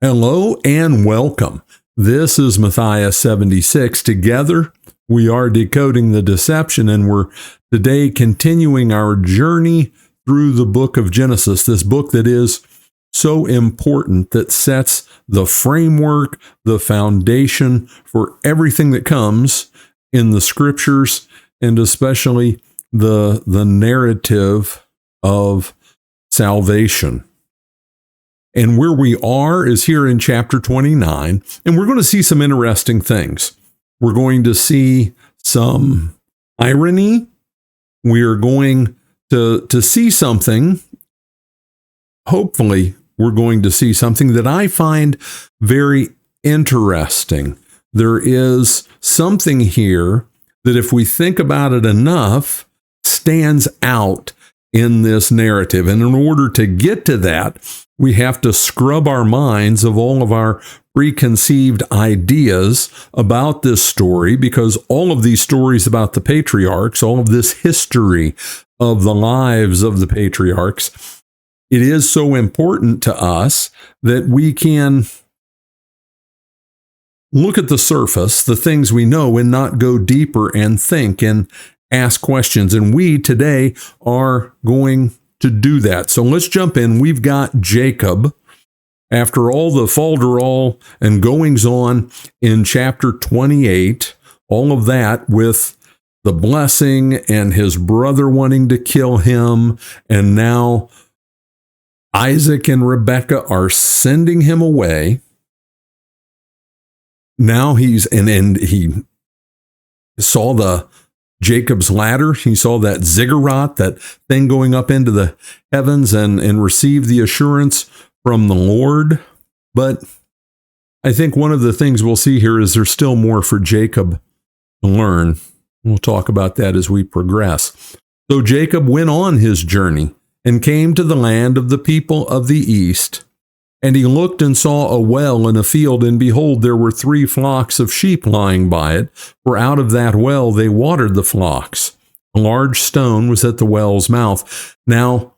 Hello and welcome. This is Matthias 76. Together, we are decoding the deception, and we're today continuing our journey through the book of Genesis, this book that is so important, that sets the framework, the foundation for everything that comes in the scriptures, and especially the narrative of salvation. And where we are is here in chapter 29, and we're going to see some interesting things. We're going to see some irony. We are going to see something. Hopefully, we're going to see something that I find very interesting. There is something here that, if we think about it enough, stands out in this narrative. And in order to get to that, we have to scrub our minds of all of our preconceived ideas about this story, because all of these stories about the patriarchs, all of this history of the lives of the patriarchs, it is so important to us that we can look at the surface, the things we know, and not go deeper and think and ask questions. And we today are going to do that. So let's jump in. We've got Jacob, after all the falderall and goings on in chapter 28, all of that with the blessing and his brother wanting to kill him, and now Isaac and Rebekah are sending him away. Now he saw the Jacob's ladder. He saw that ziggurat, that thing going up into the heavens, and received the assurance from the Lord. But I think one of the things we'll see here is there's still more for Jacob to learn. We'll talk about that as we progress. So Jacob went on his journey and came to the land of the people of the east. And he looked and saw a well in a field, and behold, there were 3 flocks of sheep lying by it, for out of that well they watered the flocks. A large stone was at the well's mouth. Now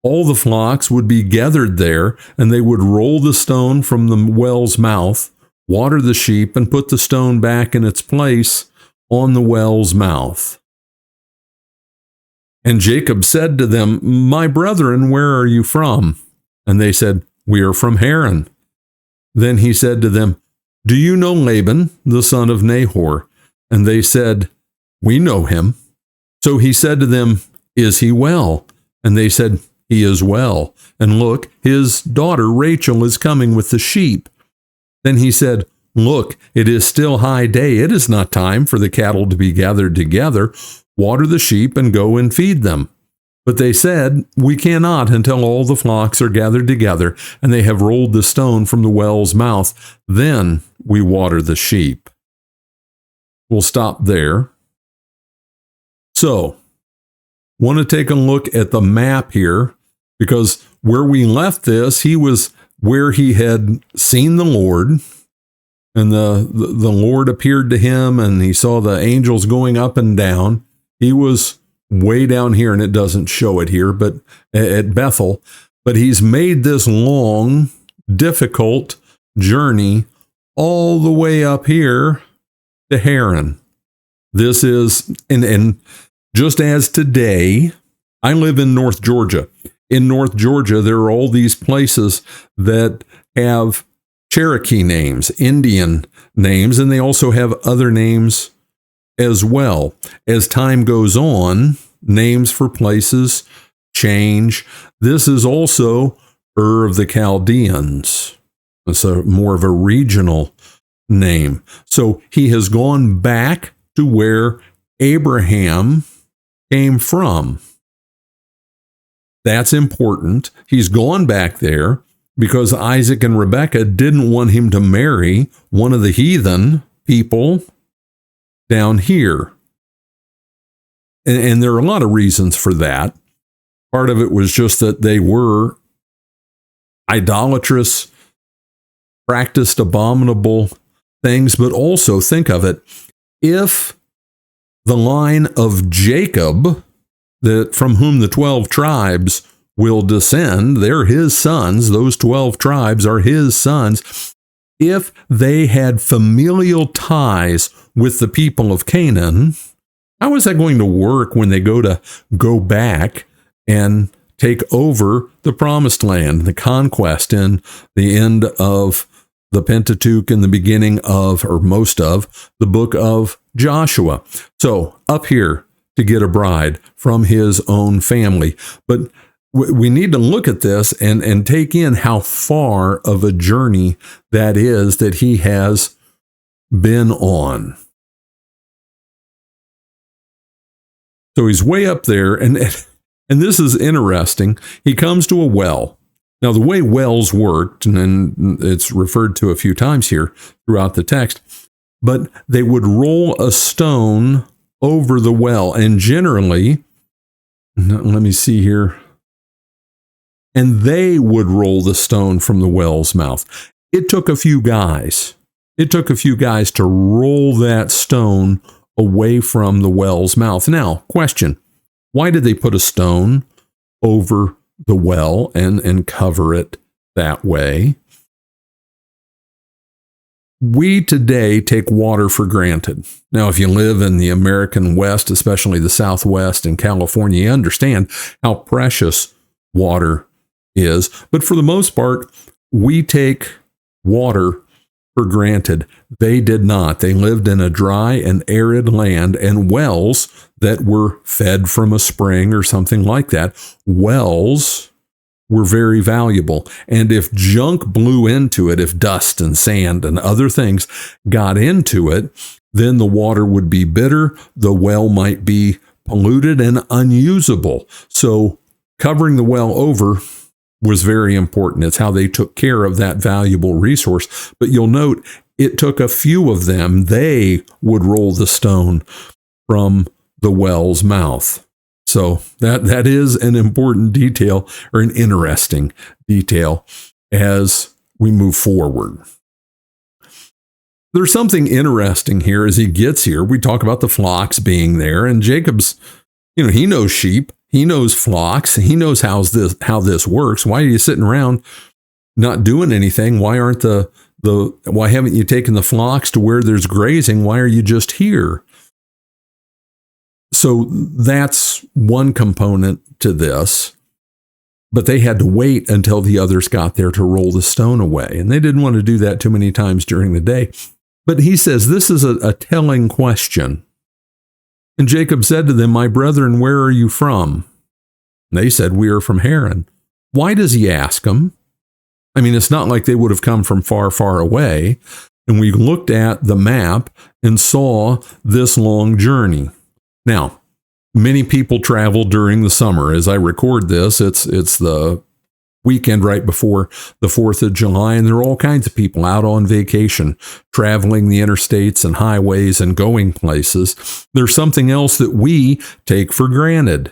all the flocks would be gathered there, and they would roll the stone from the well's mouth, water the sheep, and put the stone back in its place on the well's mouth. And Jacob said to them, "My brethren, where are you from?" And they said, "We are from Haran." Then he said to them, "Do you know Laban, the son of Nahor?" And they said, "We know him." So he said to them, "Is he well?" And they said, "He is well. And look, his daughter Rachel is coming with the sheep." Then he said, "Look, it is still high day. It is not time for the cattle to be gathered together. Water the sheep and go and feed them." But they said, "We cannot until all the flocks are gathered together, and they have rolled the stone from the well's mouth. Then we water the sheep." We'll stop there. So, want to take a look at the map here, because where we left this, he was where he had seen the Lord, and the Lord appeared to him, and he saw the angels going up and down. He was way down here, and it doesn't show it here, but at Bethel. But he's made this long, difficult journey all the way up here to Haran. This is, and just as today, I live in North Georgia. In North Georgia, there are all these places that have Cherokee names, Indian names, and they also have other names as well. As time goes on, names for places change. This is also Ur of the Chaldeans. It's more of a regional name. So he has gone back to where Abraham came from. That's important. He's gone back there because Isaac and Rebekah didn't want him to marry one of the heathen people down here. And there are a lot of reasons for that. Part of it was just that they were idolatrous, practiced abominable things, but also think of it, if the line of Jacob, that from whom the 12 tribes will descend. They're his sons. Those 12 tribes are his sons. If they had familial ties with the people of Canaan, how is that going to work when they go back and take over the promised land, the conquest, and the end of the Pentateuch and the beginning of, or most of, the book of Joshua? So up here to get a bride from his own family. But we need to look at this and take in how far of a journey that is that he has been on. So he's way up there, and this is interesting. He comes to a well. Now, the way wells worked, and it's referred to a few times here throughout the text, but they would roll a stone over the well, and generally, let me see here, and they would roll the stone from the well's mouth. It took a few guys. It took a few guys to roll that stone away from the well's mouth. Now, question, why did they put a stone over the well and cover it that way? We today take water for granted. Now, if you live in the American West, especially the Southwest and California, you understand how precious water is. But for the most part, we take water for granted. They did not. They lived in a dry and arid land, and wells that were fed from a spring or something like that, wells were very valuable. And if junk blew into it, if dust and sand and other things got into it, then the water would be bitter, the well might be polluted and unusable. So covering the well over was very important. It's how they took care of that valuable resource. But you'll note, it took a few of them. They would roll the stone from the well's mouth. So that is an important detail, or an interesting detail, as we move forward. There's something interesting here as he gets here. We talk about the flocks being there, and Jacob's, he knows sheep, he knows flocks, he knows how this works. Why are you sitting around not doing anything? Why aren't why haven't you taken the flocks to where there's grazing? Why are you just here? So that's one component to this, but they had to wait until the others got there to roll the stone away. And they didn't want to do that too many times during the day. But he says, this is a telling question. And Jacob said to them, "My brethren, where are you from?" And they said, "We are from Haran." Why does he ask them? I mean, it's not like they would have come from far, far away. And we looked at the map and saw this long journey. Now, many people travel during the summer. As I record this, it's the weekend right before the 4th of July, and there are all kinds of people out on vacation, traveling the interstates and highways and going places. There's something else that we take for granted.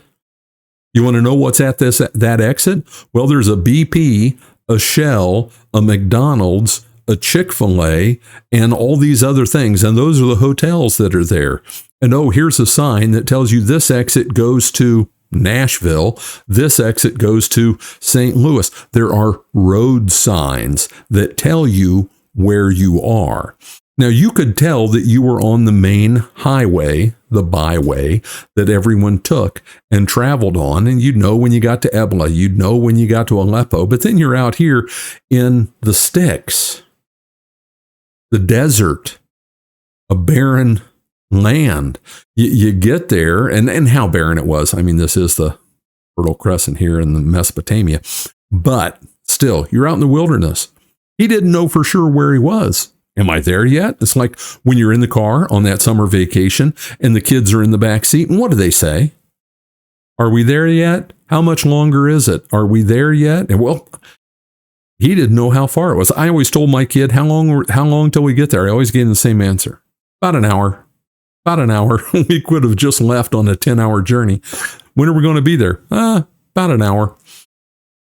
You want to know what's at that exit? Well, there's a BP, a Shell, a McDonald's, a Chick-fil-A, and all these other things. And those are the hotels that are there. And oh, here's a sign that tells you this exit goes to Nashville. This exit goes to St. Louis. There are road signs that tell you where you are. Now, you could tell that you were on the main highway, the byway that everyone took and traveled on. And you'd know when you got to Ebla, you'd know when you got to Aleppo. But then you're out here in the sticks, the desert, a barren land. You get there, and how barren it was. I mean, this is the Fertile Crescent here in the Mesopotamia, but still, you're out in the wilderness. He didn't know for sure where he was. Am I there yet? It's like when you're in the car on that summer vacation and the kids are in the back seat, and what do they say? Are we there yet? How much longer is it? Are we there yet? And well, he didn't know how far it was. I always told my kid, how long till we get there? I always gave him the same answer. About an hour. About an hour. We could have just left on a 10-hour journey. When are we going to be there? About an hour.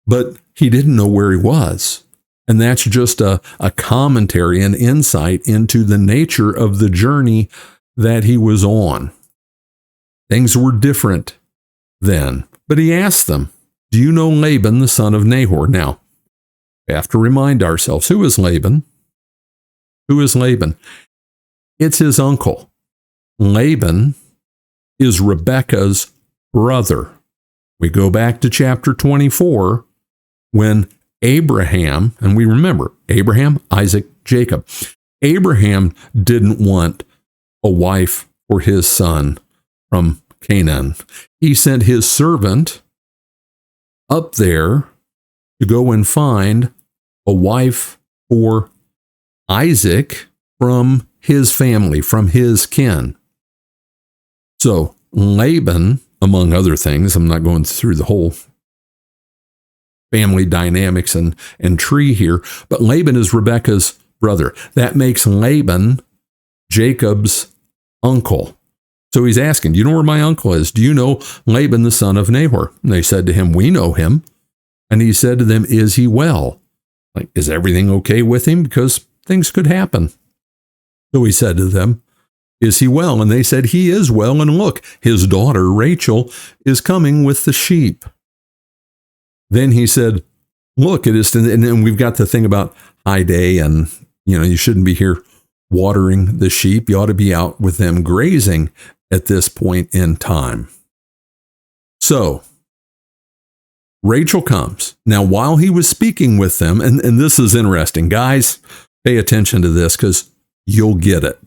But he didn't know where he was. And that's just a commentary, an insight into the nature of the journey that he was on. Things were different then. But he asked them, do you know Laban, the son of Nahor? Now, we have to remind ourselves, who is Laban? Who is Laban? It's his uncle. Laban is Rebekah's brother. We go back to chapter 24 when Abraham, and we remember Abraham, Isaac, Jacob. Abraham didn't want a wife for his son from Canaan. He sent his servant up there to go and find a wife for Isaac from his family, from his kin. So Laban, among other things, I'm not going through the whole family dynamics and tree here, but Laban is Rebekah's brother. That makes Laban Jacob's uncle. So he's asking, do you know where my uncle is? Do you know Laban, the son of Nahor? And they said to him, we know him. And he said to them, is he well? Like, is everything okay with him? Because things could happen. So he said to them, is he well? And they said, he is well. And look, his daughter, Rachel, is coming with the sheep. Then he said, look, it is, and then we've got the thing about high day and, you shouldn't be here watering the sheep. You ought to be out with them grazing at this point in time. So Rachel comes. Now, while he was speaking with them, and this is interesting, guys, pay attention to this because you'll get it.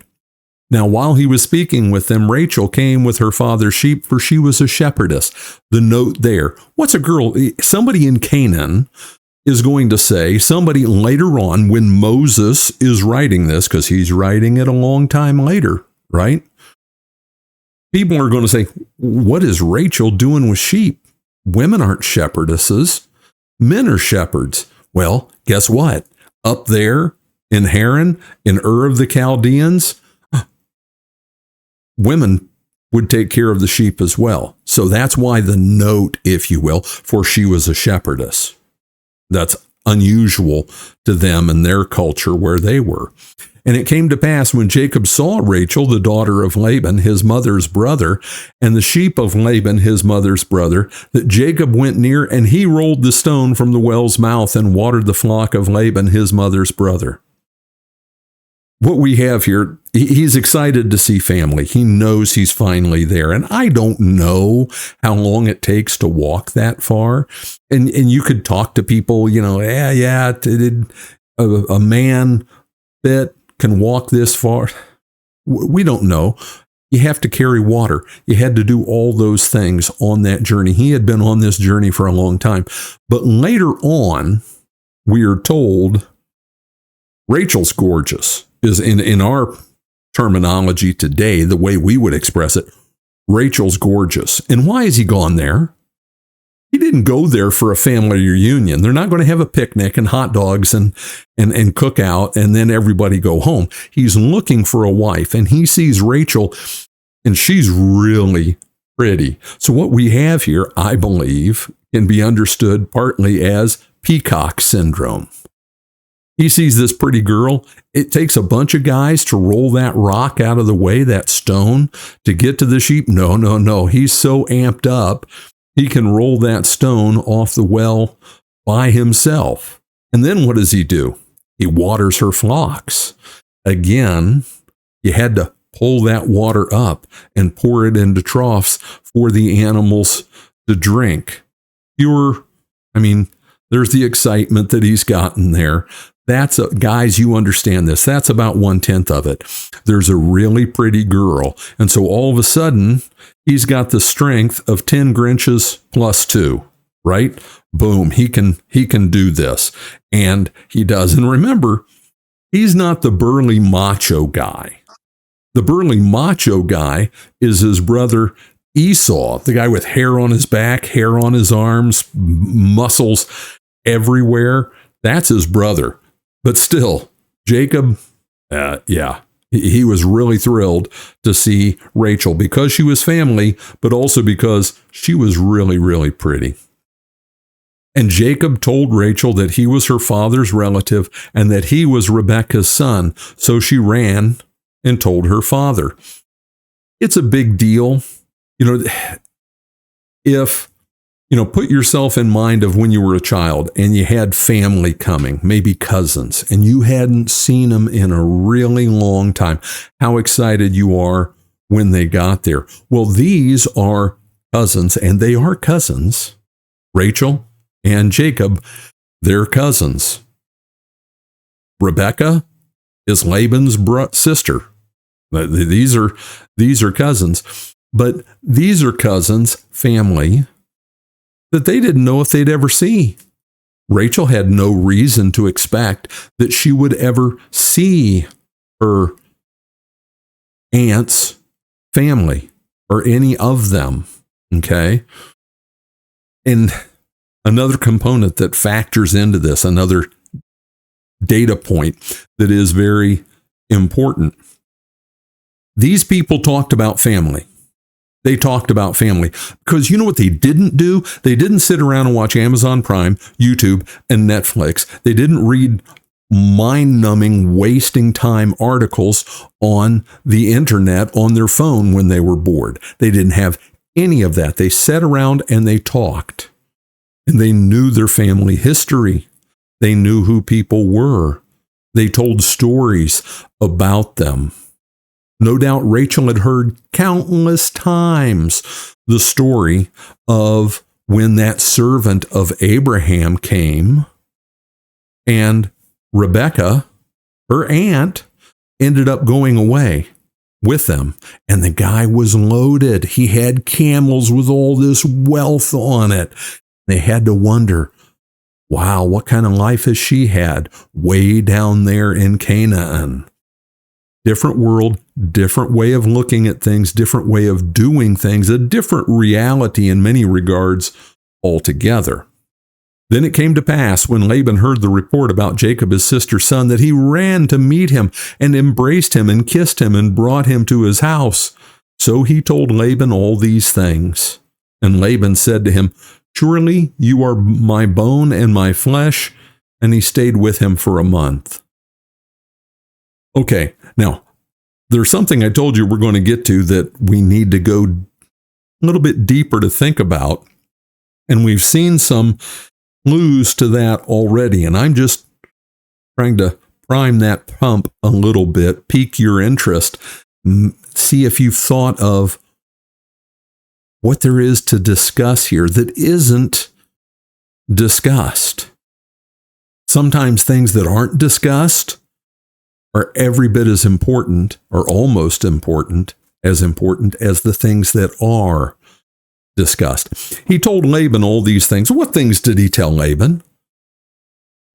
Now, while he was speaking with them, Rachel came with her father's sheep, for she was a shepherdess. The note there, what's a girl? Somebody in Canaan is going to say, somebody later on when Moses is writing this, because he's writing it a long time later, right? People are going to say, what is Rachel doing with sheep? Women aren't shepherdesses. Men are shepherds. Well, guess what? Up there in Haran, in Ur of the Chaldeans, women would take care of the sheep as well. So that's why the note, if you will, for she was a shepherdess. That's unusual to them and their culture where they were. And it came to pass when Jacob saw Rachel, the daughter of Laban, his mother's brother, and the sheep of Laban, his mother's brother, that Jacob went near and he rolled the stone from the well's mouth and watered the flock of Laban, his mother's brother. What we have here, he's excited to see family. He knows he's finally there. And I don't know how long it takes to walk that far. And you could talk to people, a man that can walk this far. We don't know. You have to carry water. You had to do all those things on that journey. He had been on this journey for a long time. But later on, we are told Rachel's gorgeous. Is in our terminology today, the way we would express it, Rachel's gorgeous. And why has he gone there? He didn't go there for a family reunion. They're not going to have a picnic and hot dogs and cook out and then everybody go home. He's looking for a wife and he sees Rachel and she's really pretty. So what we have here, I believe, can be understood partly as peacock syndrome. He sees this pretty girl. It takes a bunch of guys to roll that rock out of the way, that stone, to get to the sheep. No. He's so amped up, he can roll that stone off the well by himself. And then what does he do? He waters her flocks. Again, you had to pull that water up and pour it into troughs for the animals to drink. There's the excitement that he's gotten there. Guys, you understand this. That's about 1/10 of it. There's a really pretty girl. And so all of a sudden, he's got the strength of 10 Grinches plus 2, right? Boom. He can do this. And he does. And remember, he's not the burly macho guy. The burly macho guy is his brother Esau, the guy with hair on his back, hair on his arms, muscles everywhere. That's his brother. But still, Jacob, he was really thrilled to see Rachel because she was family, but also because she was really, really pretty. And Jacob told Rachel that he was her father's relative and that he was Rebekah's son. So she ran and told her father. It's a big deal. If Put yourself in mind of when you were a child and you had family coming, maybe cousins, and you hadn't seen them in a really long time. How excited you are when they got there. Well, these are cousins, and they are cousins. Rachel and Jacob, they're cousins. Rebecca is Laban's sister. These are cousins, but these are cousins, family, that they didn't know if they'd ever see. Rachel had no reason to expect that she would ever see her aunt's family or any of them. Okay. And another component that factors into this, another data point that is very important. These people talked about family. They talked about family because you know what they didn't do? They didn't sit around and watch Amazon Prime, YouTube, and Netflix. They didn't read mind-numbing, wasting time articles on the internet on their phone when they were bored. They didn't have any of that. They sat around and they talked. And they knew their family history. They knew who people were. They told stories about them. No doubt Rachel had heard countless times the story of when that servant of Abraham came, and Rebecca, her aunt, ended up going away with them. And the guy was loaded. He had camels with all this wealth on it. They had to wonder, wow, what kind of life has she had way down there in Canaan? Different world, different way of looking at things, different way of doing things, a different reality in many regards altogether. Then it came to pass when Laban heard the report about Jacob, his sister's son, that he ran to meet him and embraced him and kissed him and brought him to his house. So he told Laban all these things. And Laban said to him, "Surely you are my bone and my flesh." And he stayed with him for a month. Okay, now, there's something I told you we're going to get to that we need to go a little bit deeper to think about. And we've seen some clues to that already. And I'm just trying to prime that pump a little bit, pique your interest, see if you've thought of what there is to discuss here that isn't discussed. Sometimes things that aren't discussed are every bit as important, or almost important as the things that are discussed. He told Laban all these things. What things did he tell Laban?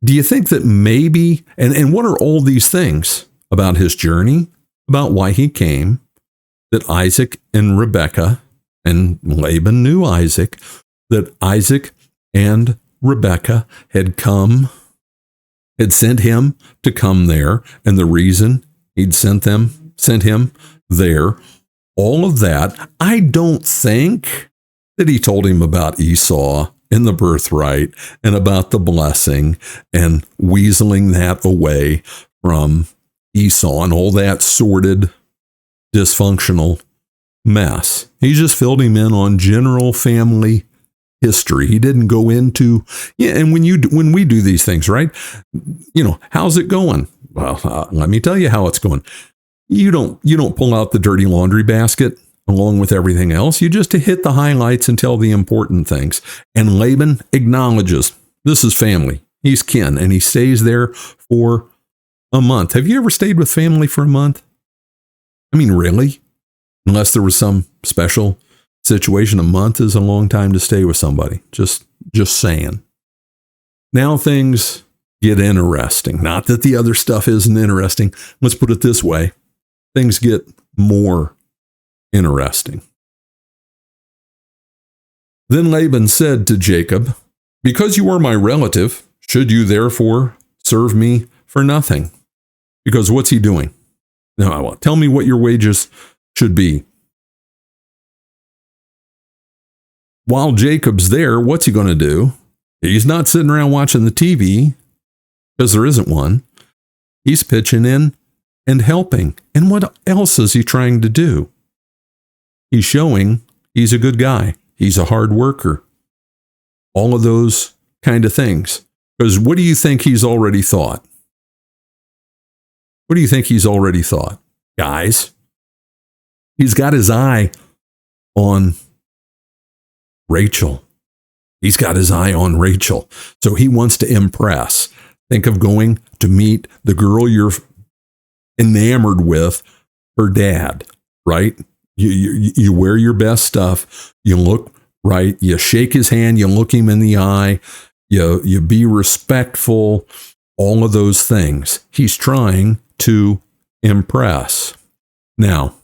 Do you think that maybe, and what are all these things about his journey, about why he came, that Isaac and Rebekah, and Laban knew Isaac, that Isaac and Rebekah had sent him to come there, and the reason he'd sent him there, all of that. I don't think that he told him about Esau and the birthright and about the blessing and weaseling that away from Esau and all that sordid, dysfunctional mess. He just filled him in on general family history. He didn't go into, and when we do these things, right? How's it going? Well, let me tell you how it's going. You don't pull out the dirty laundry basket along with everything else. You just hit the highlights and tell the important things. And Laban acknowledges this is family. He's kin, and he stays there for a month. Have you ever stayed with family for a month? I mean, really? Unless there was some special situation, a month is a long time to stay with somebody. Just saying. Now things get interesting. Not that the other stuff isn't interesting. Let's put it this way. Things get more interesting. Then Laban said to Jacob, "Because you are my relative, should you therefore serve me for nothing?" Because what's he doing? Now, tell me what your wages should be. While Jacob's there, what's he going to do? He's not sitting around watching the TV because there isn't one. He's pitching in and helping. And what else is he trying to do? He's showing he's a good guy. He's a hard worker. all of those kind of things. Because what do you think he's already thought? What do you think he's already thought, guys? He's got his eye on Rachel. He's got his eye on Rachel. So he wants to impress. Think of going to meet the girl you're enamored with, her dad, right? You wear your best stuff. You look right. You shake his hand. You look him in the eye. You be respectful. All of those things. He's trying to impress. Now,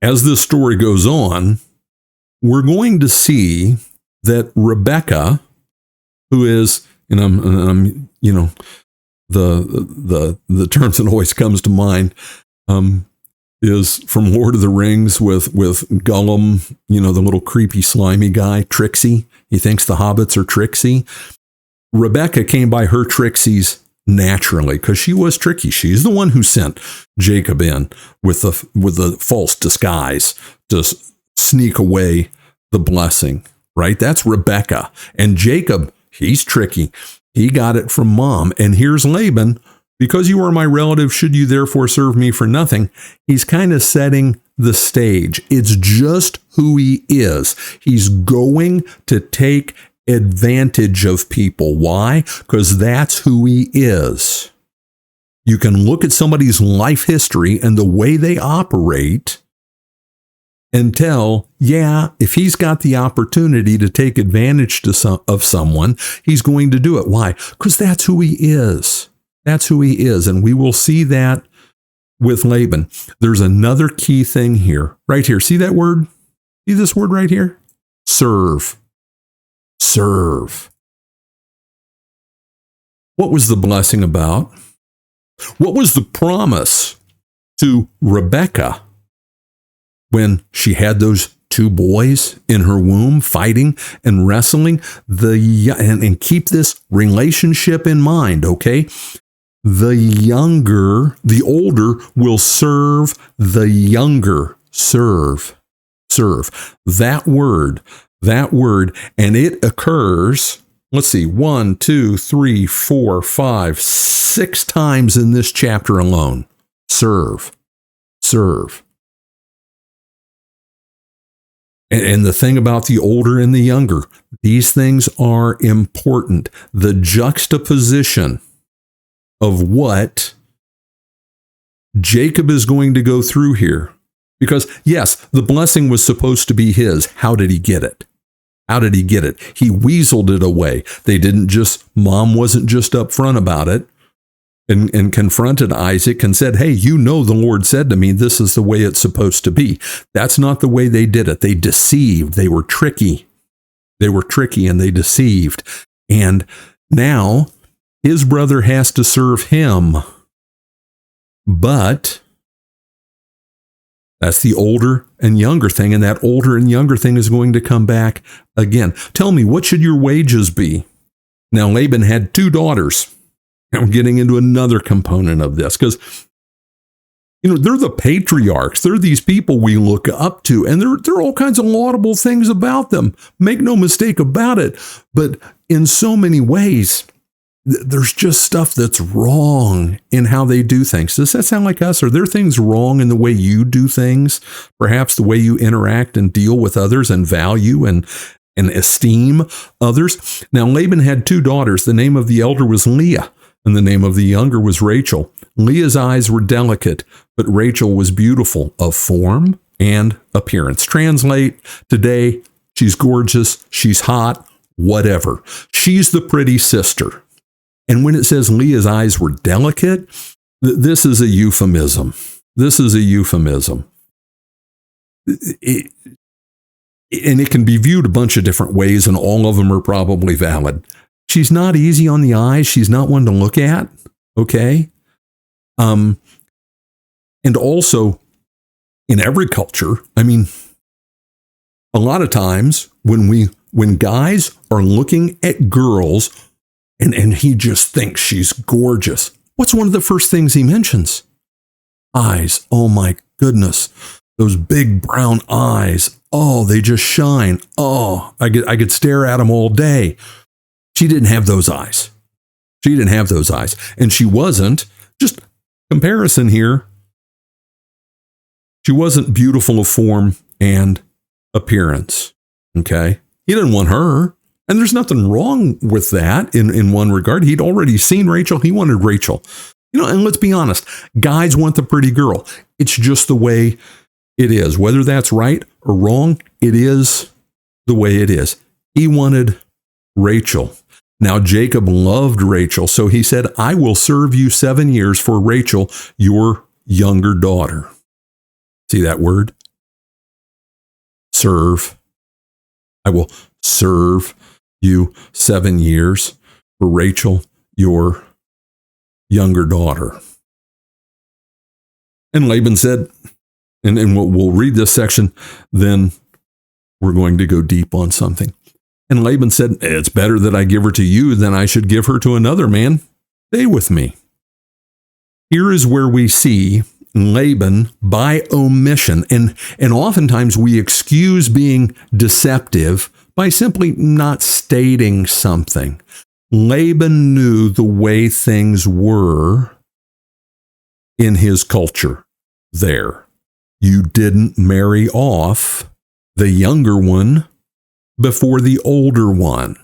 as this story goes on, we're going to see that Rebecca, who is, and I'm the term that always comes to mind, is from Lord of the Rings with Gollum, the little creepy slimy guy, Trixie. He thinks the hobbits are Trixie. Rebecca came by her Trixies naturally because she was tricky. She's the one who sent Jacob in with the false disguise to sneak away the blessing, right? That's Rebecca. And Jacob, he's tricky. He got it from mom. And here's Laban. Because you are my relative, should you therefore serve me for nothing? He's kind of setting the stage. It's just who he is. He's going to take advantage of people. Why? Because that's who he is. You can look at somebody's life history and the way they operate and tell, yeah, if he's got the opportunity to take advantage of someone, he's going to do it. Why? Because that's who he is. That's who he is. And we will see that with Laban. There's another key thing here, right here. See that word? See this word right here? Serve. Serve. What was the blessing about? What was the promise to Rebecca when she had those two boys in her womb fighting and wrestling? And keep this relationship in mind, okay? The older will serve the younger. Serve. That word, and it occurs, let's see, 1, 2, 3, 4, 5, 6 times in this chapter alone. Serve. And the thing about the older and the younger, these things are important. The juxtaposition of what Jacob is going to go through here. Because, yes, the blessing was supposed to be his. How did he get it? He weaseled it away. Mom wasn't just upfront about it and confronted Isaac and said, hey, the Lord said to me, this is the way it's supposed to be. That's not the way they did it. They deceived. They were tricky. And they deceived. And now his brother has to serve him. But that's the older and younger thing, and that older and younger thing is going to come back again. Tell me, what should your wages be? Now, Laban had 2 daughters. I'm getting into another component of this because, they're the patriarchs. They're these people we look up to, and there are all kinds of laudable things about them. Make no mistake about it. But in so many ways, there's just stuff that's wrong in how they do things. Does that sound like us? Are there things wrong in the way you do things? Perhaps the way you interact and deal with others and value and esteem others? Now, Laban had 2 daughters. The name of the elder was Leah, and the name of the younger was Rachel. Leah's eyes were delicate, but Rachel was beautiful of form and appearance. Translate today, she's gorgeous, she's hot, whatever. She's the pretty sister. And when it says Leah's eyes were delicate, this is a euphemism. And it can be viewed a bunch of different ways, and all of them are probably valid. She's not easy on the eyes. She's not one to look at, okay? And also, in every culture, a lot of times when guys are looking at girls, and he just thinks she's gorgeous, what's one of the first things he mentions? Eyes. Oh my goodness. Those big brown eyes. Oh, they just shine. Oh, I could stare at them all day. She didn't have those eyes. She didn't have those eyes. And she wasn't, just comparison here, she wasn't beautiful of form and appearance. Okay? He didn't want her. And there's nothing wrong with that in one regard. He'd already seen Rachel. He wanted Rachel. And let's be honest, guys want the pretty girl. It's just the way it is. Whether that's right or wrong, it is the way it is. He wanted Rachel. Now, Jacob loved Rachel, so he said, I will serve you 7 years for Rachel, your younger daughter. See that word? Serve. I will serve you 7 years for Rachel, your younger daughter. And Laban said, and we'll read this section, then we're going to go deep on something. And Laban said, it's better that I give her to you than I should give her to another man. Stay with me. Here is where we see Laban by omission. And oftentimes we excuse being deceptive by simply not stating something. Laban knew the way things were in his culture there. You didn't marry off the younger one before the older one.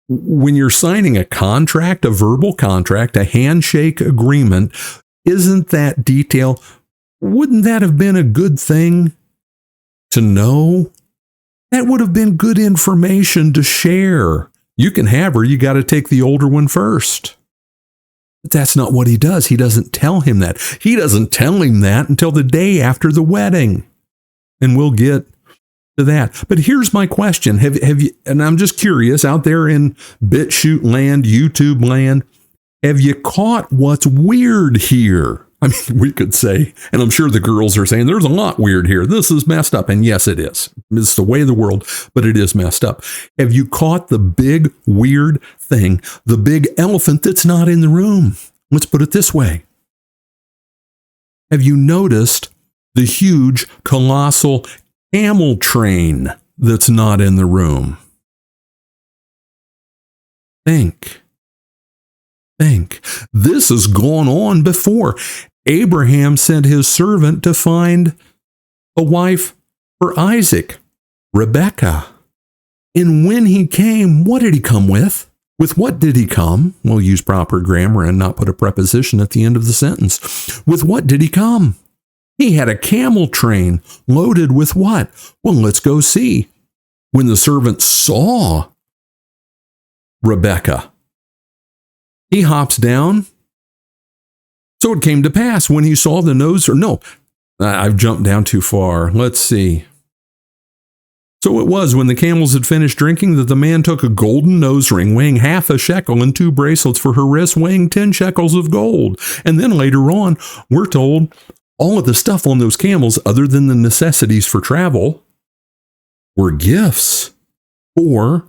When you're signing a contract, a verbal contract, a handshake agreement, isn't that detail, wouldn't that have been a good thing to know? That would have been good information to share. You can have her, you got to take the older one first. But that's not what he does. He doesn't tell him that. He doesn't tell him that until the day after the wedding. And we'll get to that. But here's my question. Have you, and I'm just curious, out there in BitChute land, YouTube land, have you caught what's weird here? I mean, we could say, and I'm sure the girls are saying, there's a lot weird here. This is messed up. And yes, it is. It's the way of the world, but it is messed up. Have you caught the big weird thing, the big elephant that's not in the room? Let's put it this way. Have you noticed the huge, colossal camel train that's not in the room? Think. This has gone on before. Abraham sent his servant to find a wife for Isaac, Rebekah. And when he came, what did he come with? With what did he come? We'll use proper grammar and not put a preposition at the end of the sentence. With what did he come? He had a camel train loaded with what? Well, let's go see. When the servant saw Rebekah, he hops down. So it came to pass when he saw the nose, or no, I've jumped down too far. Let's see. So it was when the camels had finished drinking that the man took a golden nose ring weighing half a shekel and 2 bracelets for her wrists weighing 10 shekels of gold. And then later on, we're told all of the stuff on those camels, other than the necessities for travel, were gifts for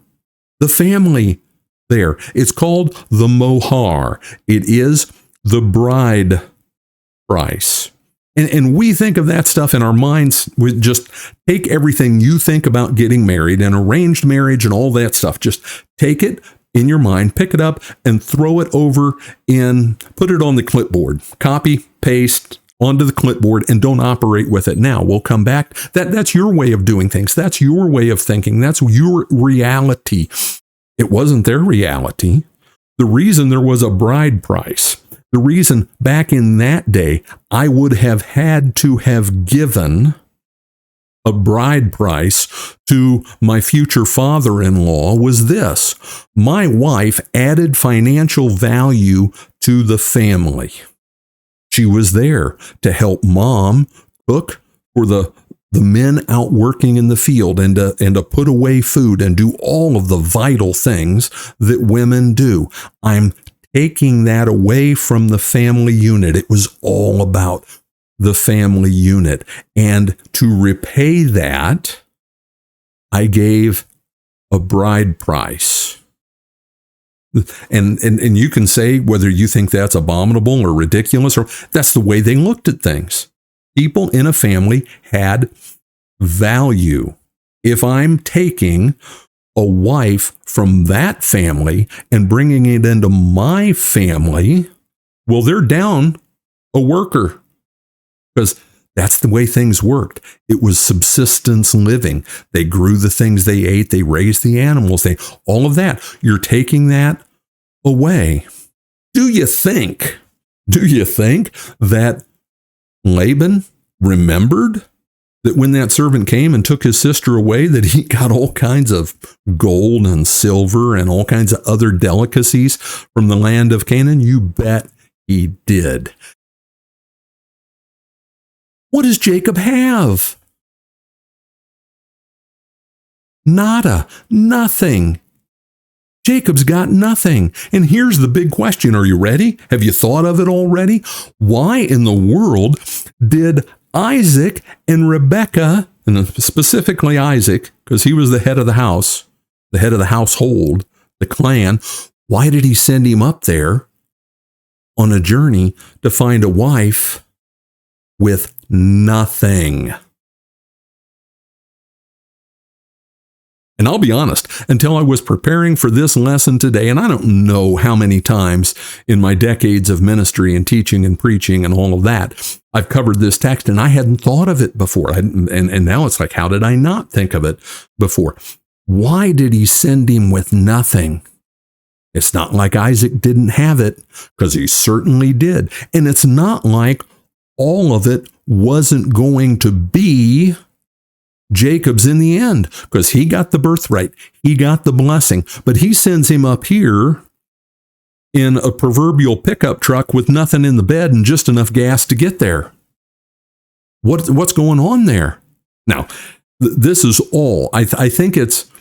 the family there. It's called the mohar. It is the bride price. And we think of that stuff in our minds. We just take everything you think about getting married and arranged marriage and all that stuff. Just take it in your mind, pick it up and throw it over put it on the clipboard, copy, paste onto the clipboard, and don't operate with it now. We'll come back. That's your way of doing things. That's your way of thinking. That's your reality. It wasn't their reality. The reason there was a bride price, the reason back in that day I would have had to have given a bride price to my future father-in-law was this. My wife added financial value to the family. She was there to help mom cook for the men out working in the field and to put away food and do all of the vital things that women do. I'm taking that away from the family unit. It was all about the family unit. And to repay that, I gave a bride price. And you can say whether you think that's abominable or ridiculous, or that's the way they looked at things. People in a family had value. If I'm taking a wife from that family and bringing it into my family, well, they're down a worker, because that's the way things worked. It was subsistence living. They grew the things they ate. They raised the animals. All of that. You're taking that away. Do you think that Laban remembered that when that servant came and took his sister away, that he got all kinds of gold and silver and all kinds of other delicacies from the land of Canaan? You bet he did. What does Jacob have? Nada, nothing. Jacob's got nothing. And here's the big question. Are you ready? Have you thought of it already? Why in the world did Isaac and Rebekah, and specifically Isaac, because he was the head of the house, the head of the household, the clan, why did he send him up there on a journey to find a wife with nothing? And I'll be honest, until I was preparing for this lesson today, and I don't know how many times in my decades of ministry and teaching and preaching and all of that, I've covered this text and I hadn't thought of it before. And now it's like, how did I not think of it before? Why did he send him with nothing? It's not like Isaac didn't have it, because he certainly did. And it's not like all of it wasn't going to be Jacob's in the end, because he got the birthright, he got the blessing, but he sends him up here in a proverbial pickup truck with nothing in the bed and just enough gas to get there. What's going on there? Now, this is all, I think it's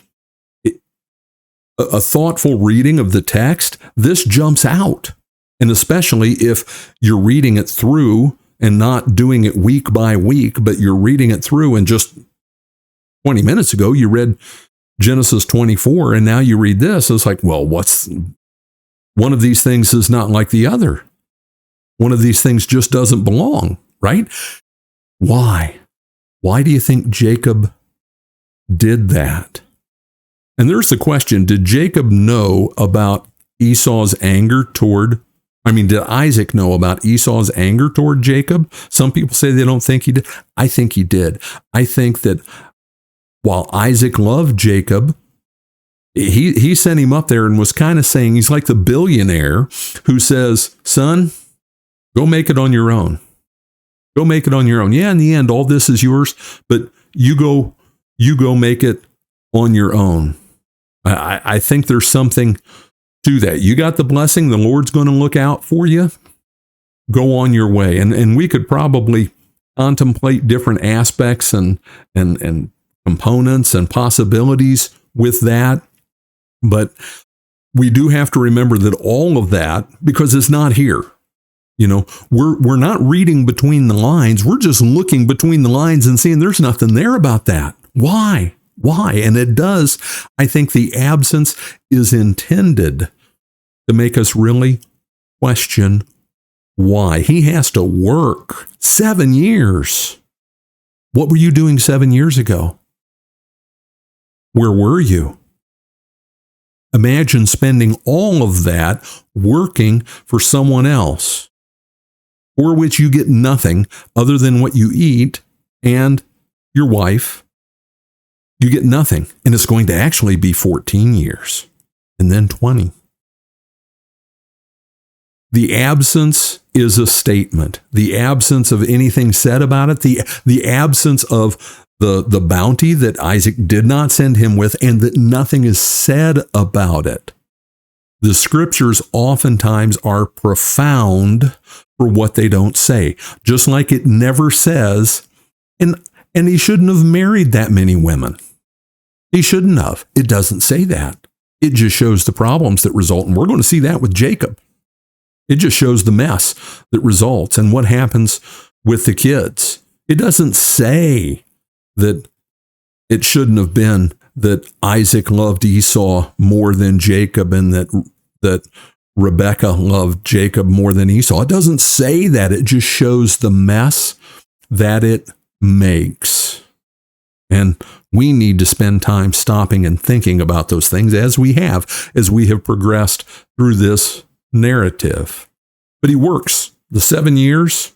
a thoughtful reading of the text. This jumps out, and especially if you're reading it through and not doing it week by week, but you're reading it through, and just 20 minutes ago, you read Genesis 24, and now you read this. It's like, well, one of these things is not like the other. One of these things just doesn't belong, right? Why? Why do you think Jacob did that? And there's the question, did Jacob know about Esau's anger did Isaac know about Esau's anger toward Jacob? Some people say they don't think he did. I think he did. I think that while Isaac loved Jacob, he sent him up there and was kind of saying, he's like the billionaire who says, son, go make it on your own. Go make it on your own. Yeah, in the end, all this is yours, but you go make it on your own. I think there's something to that. You got the blessing. The Lord's going to look out for you. Go on your way. And we could probably contemplate different aspects and components and possibilities with that. But we do have to remember that all of that, because it's not here. We're not reading between the lines. We're just looking between the lines and seeing there's nothing there about that. Why? And it does. I think the absence is intended to make us really question why. He has to work 7 years. What were you doing 7 years ago? Where were you? Imagine spending all of that working for someone else, for which you get nothing other than what you eat and your wife. You get nothing. And it's going to actually be 14 years and then 20. The absence is a statement. The absence of anything said about it, the absence of the bounty that Isaac did not send him with, and that nothing is said about it. The scriptures oftentimes are profound for what they don't say. Just like it never says, and he shouldn't have married that many women. He shouldn't have. It doesn't say that. It just shows the problems that result, and we're going to see that with Jacob. It just shows the mess that results and what happens with the kids. It doesn't say that it shouldn't have been that Isaac loved Esau more than Jacob, and that Rebekah loved Jacob more than Esau. It doesn't say that. It just shows the mess that it makes. And we need to spend time stopping and thinking about those things as we have progressed through this narrative. But he works the 7 years.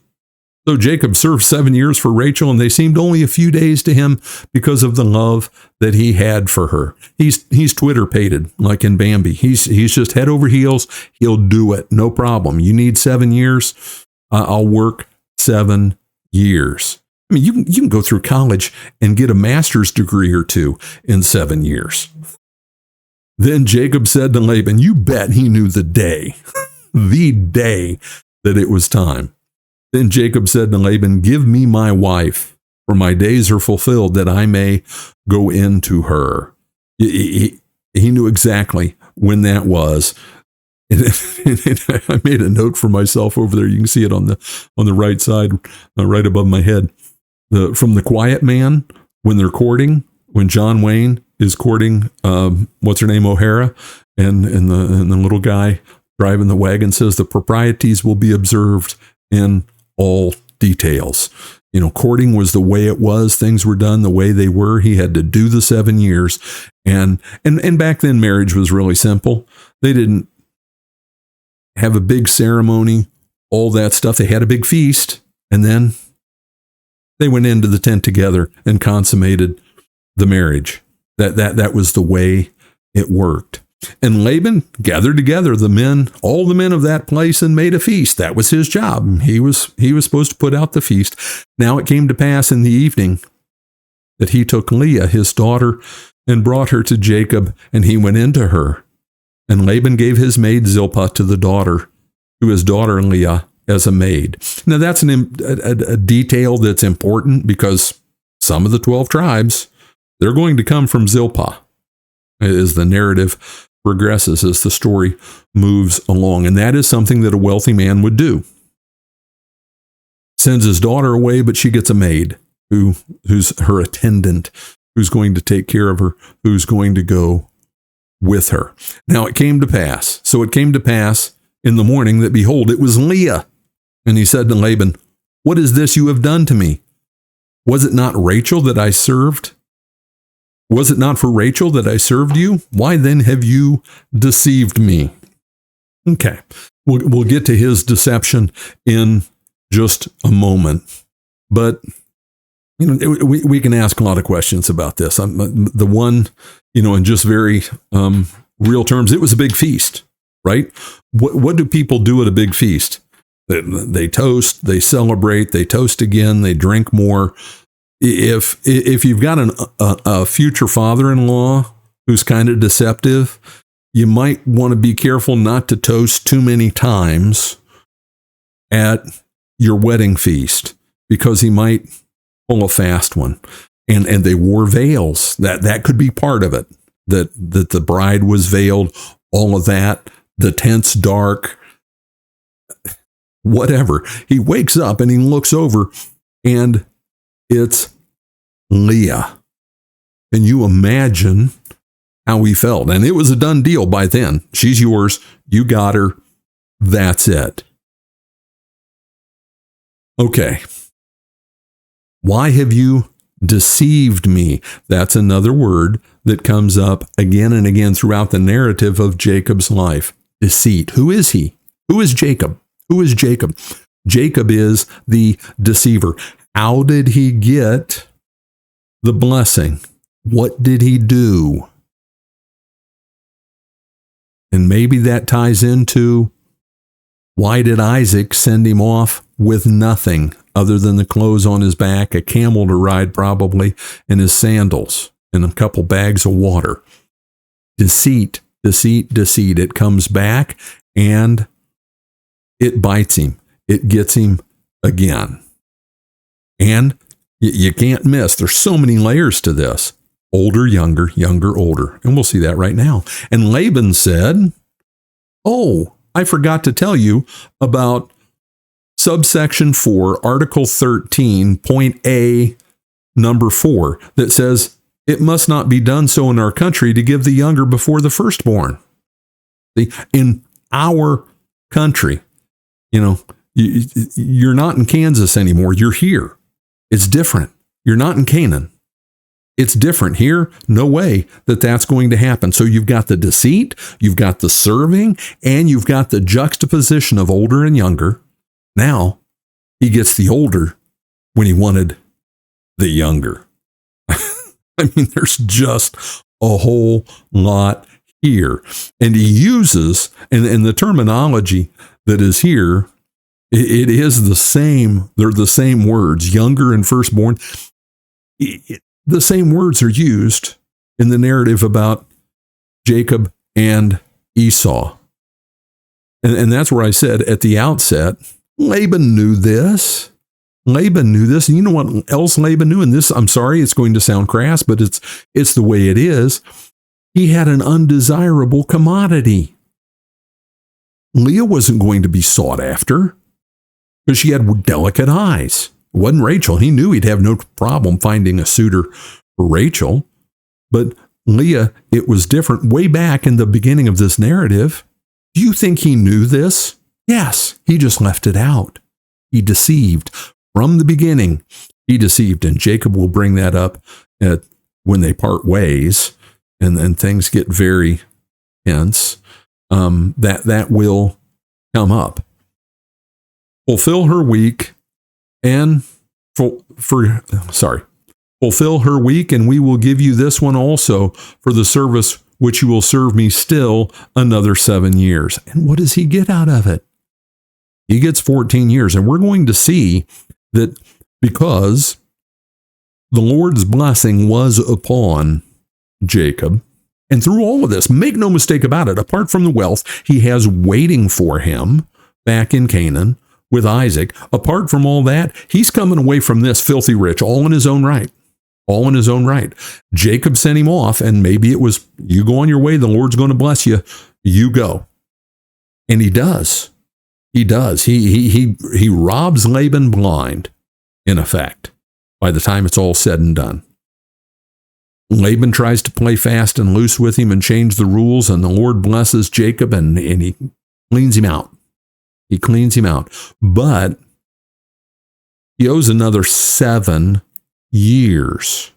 So Jacob served 7 years for Rachel, and they seemed only a few days to him because of the love that he had for her. He's Twitter-pated, like in Bambi. He's just head over heels. He'll do it, no problem. You need 7 years? I'll work 7 years. I mean, you can go through college and get a master's degree or two in 7 years. Then Jacob said to Laban, you bet he knew the day that it was time. Then Jacob said to Laban, give me my wife, for my days are fulfilled, that I may go into her. He knew exactly when that was. And I made a note for myself over there. You can see it on the right side, right above my head. From the Quiet Man, when they're courting, when John Wayne is courting, what's her name, O'Hara, and the little guy driving the wagon says the proprieties will be observed in all details. You know, courting was the way it was. Things were done the way they were. He had to do the 7 years. And back then, marriage was really simple. They didn't have a big ceremony, all that stuff. They had a big feast, and then they went into the tent together and consummated the marriage. That was the way it worked. And Laban gathered together all the men of that place, and made a feast. That was his job. He was supposed to put out the feast. Now it came to pass in the evening that he took Leah, his daughter, and brought her to Jacob, and he went into her. And Laban gave his maid Zilpah to his daughter Leah as a maid. Now that's a detail that's important, because some of the 12 tribes, they're going to come from Zilpah as the narrative progresses, as the story moves along. And that is something that a wealthy man would do. Sends his daughter away, but she gets a maid who's her attendant, who's going to take care of her, who's going to go with her. Now it came to pass. So it came to pass in the morning that, behold, it was Leah. And he said to Laban, what is this you have done to me? Was it not Rachel that I served? Was it not for Rachel that I served you? Why then have you deceived me? Okay, we'll get to his deception in just a moment. But you know, we can ask a lot of questions about this. The one, in just very real terms, it was a big feast, right? What do people do at a big feast? They toast, they celebrate, they toast again, they drink more. If you've got a future father-in-law who's kind of deceptive, you might want to be careful not to toast too many times at your wedding feast, because he might pull a fast one. And they wore veils. That could be part of it. That the bride was veiled, all of that, the tent's dark, whatever. He wakes up and he looks over, and it's Leah. And you imagine how he felt. And it was a done deal by then. She's yours. You got her. That's it. Okay. Why have you deceived me? That's another word that comes up again and again throughout the narrative of Jacob's life. Deceit. Who is he? Who is Jacob? Who is Jacob? Jacob is the deceiver. How did he get the blessing? What did he do? And maybe that ties into, why did Isaac send him off with nothing other than the clothes on his back, a camel to ride probably, and his sandals, and a couple bags of water? Deceit, deceit, deceit. It comes back and it bites him. It gets him again. And you can't miss. There's so many layers to this. Older, younger, younger, older. And we'll see that right now. And Laban said, oh, I forgot to tell you about subsection 4, article 13, point A, number 4, that says, it must not be done so in our country to give the younger before the firstborn. See, in our country, you're not in Kansas anymore. You're here. It's different. You're not in Canaan. It's different here. No way that that's going to happen. So you've got the deceit, you've got the serving, and you've got the juxtaposition of older and younger. Now he gets the older when he wanted the younger. I mean, there's just a whole lot here. And he uses, and the terminology that is here, it is the same. They're the same words, younger and firstborn. The same words are used in the narrative about Jacob and Esau. And that's where I said at the outset, Laban knew this. Laban knew this. And you know what else Laban knew? And this, I'm sorry, it's going to sound crass, but it's the way it is. He had an undesirable commodity. Leah wasn't going to be sought after because she had delicate eyes. It wasn't Rachel. He knew he'd have no problem finding a suitor for Rachel. But Leah, it was different. Way back in the beginning of this narrative, do you think he knew this? Yes, he just left it out. He deceived. From the beginning, he deceived. And Jacob will bring that up when they part ways and then things get very tense. That will come up. Fulfill her week and fulfill her week, and we will give you this one also for the service which you will serve me still another 7 years. And what does he get out of it? He gets 14 years. And we're going to see that because the Lord's blessing was upon Jacob, and through all of this, make no mistake about it, apart from the wealth he has waiting for him back in Canaan with Isaac, apart from all that, he's coming away from this filthy rich, all in his own right. All in his own right. Jacob sent him off, and maybe it was, you go on your way, the Lord's going to bless you, you go. And he does. He does. He robs Laban blind, in effect, by the time it's all said and done. Laban tries to play fast and loose with him and change the rules, and the Lord blesses Jacob, and he cleans him out. He cleans him out. But he owes another 7 years.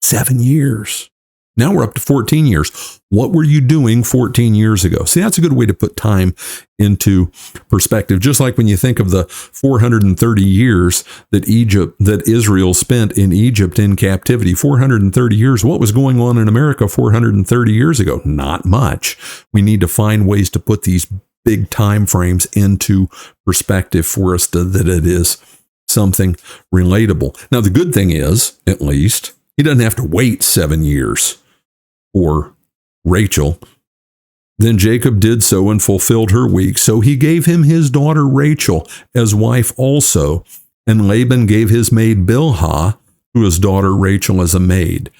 7 years. Now we're up to 14 years. What were you doing 14 years ago? See, that's a good way to put time into perspective. Just like when you think of the 430 years that Israel spent in Egypt in captivity, 430 years. What was going on in America 430 years ago? Not much. We need to find ways to put these big time frames into perspective for us that it is something relatable. Now, the good thing is, at least, he doesn't have to wait 7 years for Rachel. Then Jacob did so and fulfilled her week. So he gave him his daughter Rachel as wife also, and Laban gave his maid Bilhah to his daughter Rachel as a maid.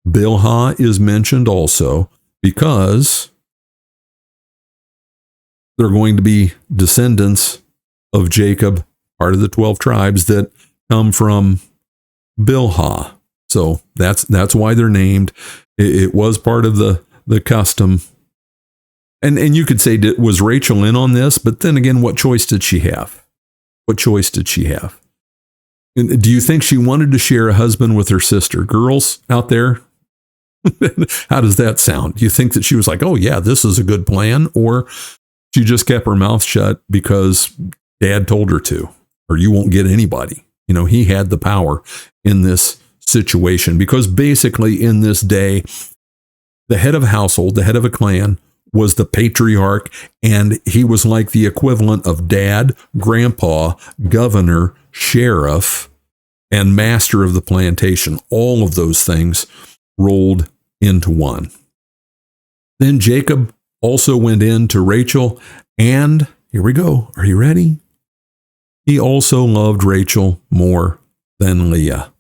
Bilhah is mentioned also because they're going to be descendants of Jacob, part of the 12 tribes that come from Bilhah. So that's why they're named. It was part of the custom. And you could say, was Rachel in on this? But then again, what choice did she have? What choice did she have? And do you think she wanted to share a husband with her sister? Girls out there, how does that sound? Do you think that she was like, oh yeah, this is a good plan? Or she just kept her mouth shut because dad told her to, or you won't get anybody. You know, he had the power in this situation because basically in this day, the head of a household, the head of a clan was the patriarch, and he was like the equivalent of dad, grandpa, governor, sheriff, and master of the plantation. All of those things rolled into one. Then Jacob also went in to Rachel, and here we go. Are you ready? He also loved Rachel more than Leah,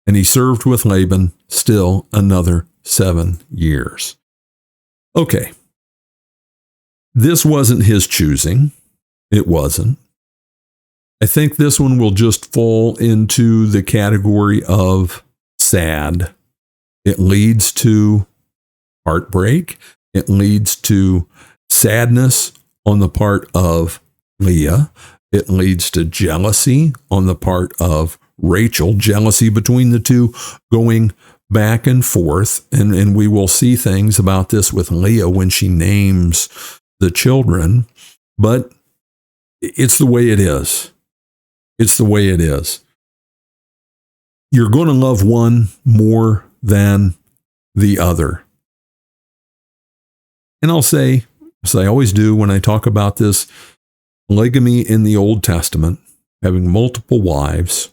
and he served with Laban still another 7 years. Okay. This wasn't his choosing. It wasn't. I think this one will just fall into the category of sad. It leads to heartbreak. It leads to sadness on the part of Leah. It leads to jealousy on the part of Rachel, jealousy between the two going back and forth. And we will see things about this with Leah when she names the children. But it's the way it is. It's the way it is. You're going to love one more than the other. And I'll say, as I always do when I talk about this, polygamy in the Old Testament, having multiple wives,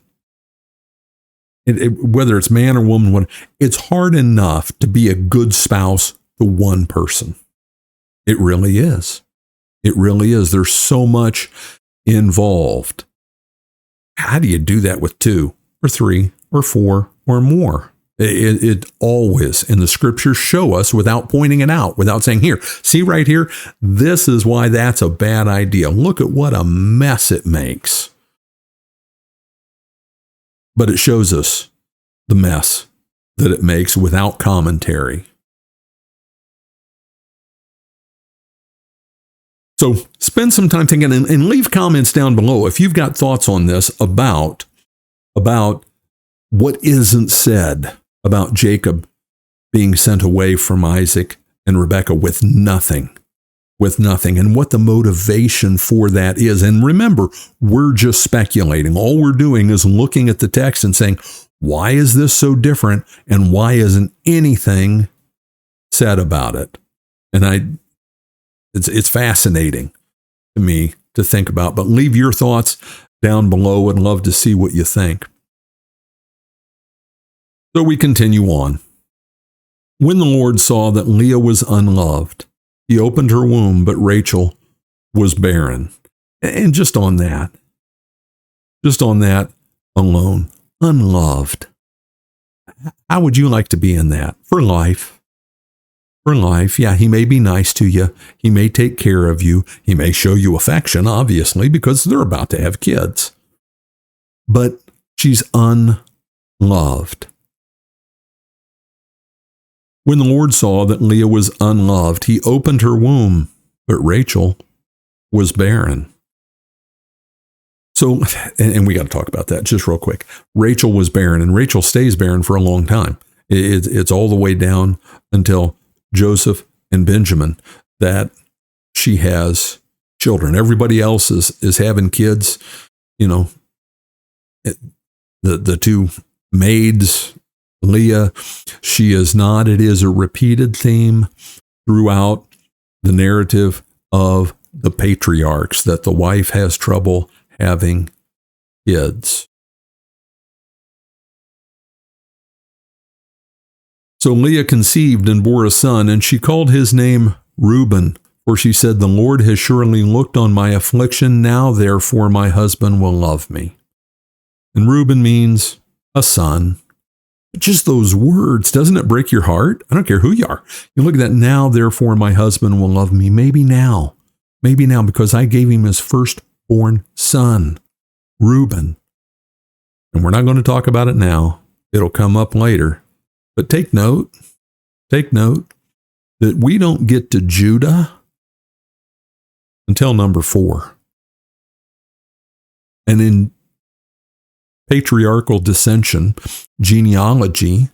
whether it's man or woman, it's hard enough to be a good spouse to one person. It really is. It really is. There's so much involved. How do you do that with 2 or 3 or 4 or more? It always, and the scriptures show us without pointing it out, without saying, here, see right here, this is why that's a bad idea. Look at what a mess it makes. But it shows us the mess that it makes without commentary. So spend some time thinking and leave comments down below if you've got thoughts on this about what isn't said about Jacob being sent away from Isaac and Rebekah with nothing, and what the motivation for that is. And remember, we're just speculating. All we're doing is looking at the text and saying, why is this so different? And why isn't anything said about it? And it's fascinating to me to think about, but leave your thoughts down below. I'd love to see what you think. So we continue on. When the Lord saw that Leah was unloved, he opened her womb, but Rachel was barren. And just on that alone, unloved. How would you like to be in that? For life. For life, yeah, he may be nice to you. He may take care of you. He may show you affection, obviously, because they're about to have kids. But she's unloved. When the Lord saw that Leah was unloved, he opened her womb, but Rachel was barren. So, and we got to talk about that just real quick. Rachel was barren, and Rachel stays barren for a long time. It's all the way down until Joseph and Benjamin that she has children. Everybody else is having kids. You know, the 2 maids, Leah, she is not. It is a repeated theme throughout the narrative of the patriarchs that the wife has trouble having kids. So Leah conceived and bore a son, and she called his name Reuben, for she said, the Lord has surely looked on my affliction. Now, therefore, my husband will love me. And Reuben means a son. Just those words, doesn't it break your heart? I don't care who you are. You look at that, now, therefore, my husband will love me. Maybe now, because I gave him his firstborn son, Reuben. And we're not going to talk about it now. It'll come up later. But take note that we don't get to Judah until number 4. And in patriarchal dissension, genealogy,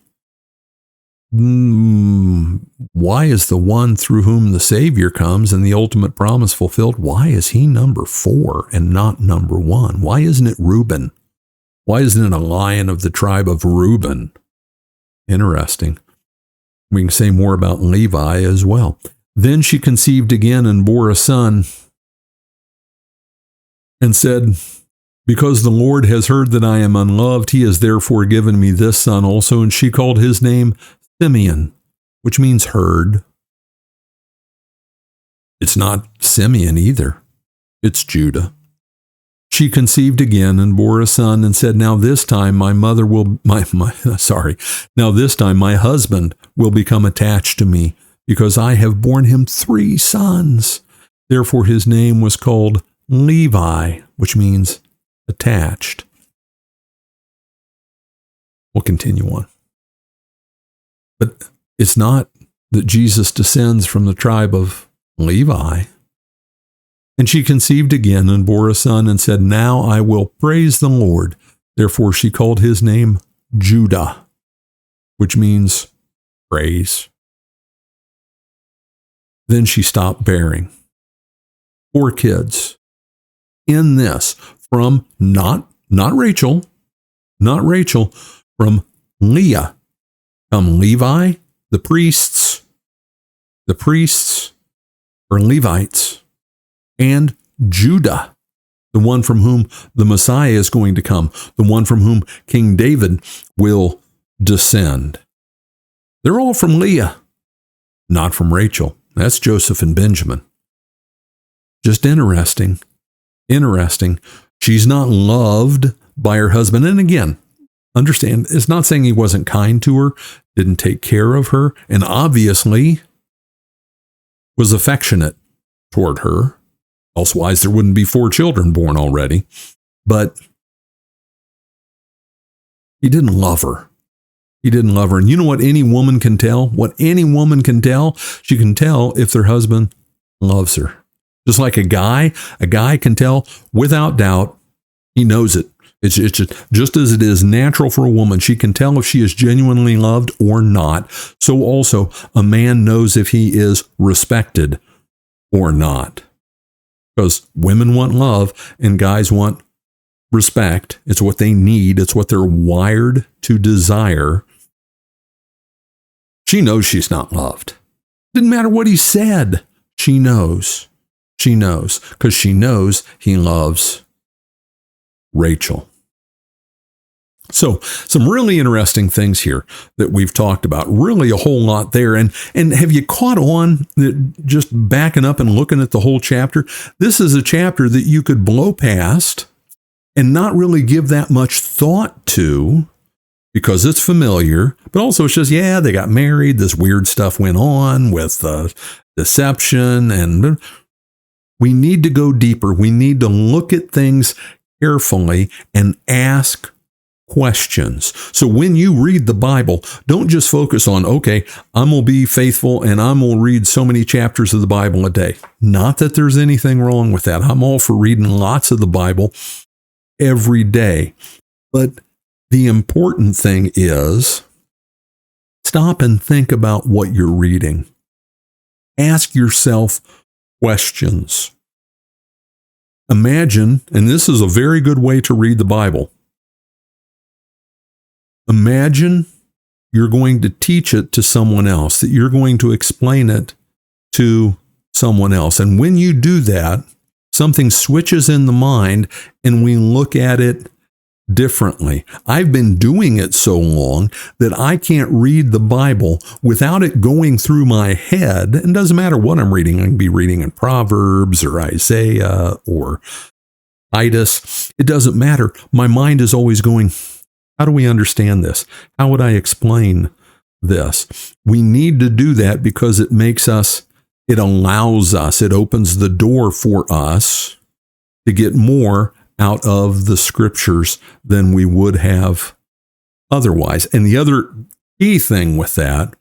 why is the one through whom the Savior comes and the ultimate promise fulfilled, why is he number 4 and not number 1? Why isn't it Reuben? Why isn't it a lion of the tribe of Reuben? Interesting. We can say more about Levi as well. Then she conceived again and bore a son and said, because the Lord has heard that I am unloved, he has therefore given me this son also. And she called his name Simeon, which means heard. It's not Simeon either. It's Judah. She conceived again and bore a son and said, now this time my husband will become attached to me because I have borne him 3 sons. Therefore his name was called Levi, which means attached. We'll continue on. But it's not that Jesus descends from the tribe of Levi. And she conceived again and bore a son and said, now I will praise the Lord Therefore, she called his name Judah, which means praise. Then she stopped bearing. 4 kids. In this, from not Rachel, from Leah, come Levi, the priests or Levites, and Judah, the one from whom the Messiah is going to come, the one from whom King David will descend. They're all from Leah, not from Rachel. That's Joseph and Benjamin. Just interesting. She's not loved by her husband. And again, understand, it's not saying he wasn't kind to her, didn't take care of her, and obviously was affectionate toward her. Elsewise, there wouldn't be 4 children born already. But he didn't love her. And you know what any woman can tell? She can tell if their husband loves her. Just like a guy can tell without doubt. He knows it. It's just as it is natural for a woman. She can tell if she is genuinely loved or not. So also a man knows if he is respected or not. Because women want love and guys want respect. It's what they need. It's what they're wired to desire. She knows she's not loved. Didn't matter what he said. She knows. Because she knows he loves Rachel. So some really interesting things here that we've talked about, really a whole lot there. And have you caught on that, just backing up and looking at the whole chapter? This is a chapter that you could blow past and not really give that much thought to because it's familiar, but also it's just, yeah, they got married. This weird stuff went on with deception, and we need to go deeper. We need to look at things carefully and ask questions. So when you read the Bible, don't just focus on, okay, I'm going to be faithful and I'm going to read so many chapters of the Bible a day. Not that there's anything wrong with that. I'm all for reading lots of the Bible every day. But the important thing is stop and think about what you're reading. Ask yourself questions. Imagine, and this is a very good way to read the Bible. Imagine you're going to teach it to someone else, that you're going to explain it to someone else. And when you do that, something switches in the mind and we look at it differently. I've been doing it so long that I can't read the Bible without it going through my head. And it doesn't matter what I'm reading. I can be reading in Proverbs or Isaiah or Titus. It doesn't matter. My mind is always going, how do we understand this? How would I explain this? We need to do that because it makes us, it allows us, it opens the door for us to get more out of the scriptures than we would have otherwise. And the other key thing with that,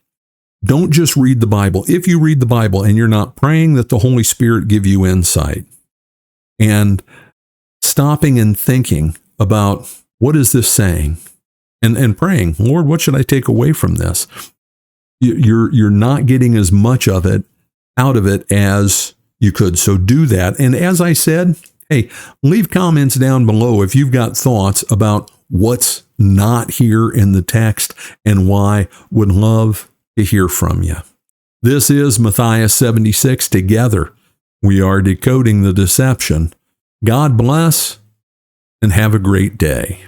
don't just read the Bible. If you read the Bible and you're not praying that the Holy Spirit give you insight and stopping and thinking about what is this saying and praying, Lord, what should I take away from this? You're not getting as much of it out of it as you could. So do that. And as I said, hey, leave comments down below if you've got thoughts about what's not here in the text and why. Would love to hear from you. This is Matthias 76. Together, we are decoding the deception. God bless and have a great day.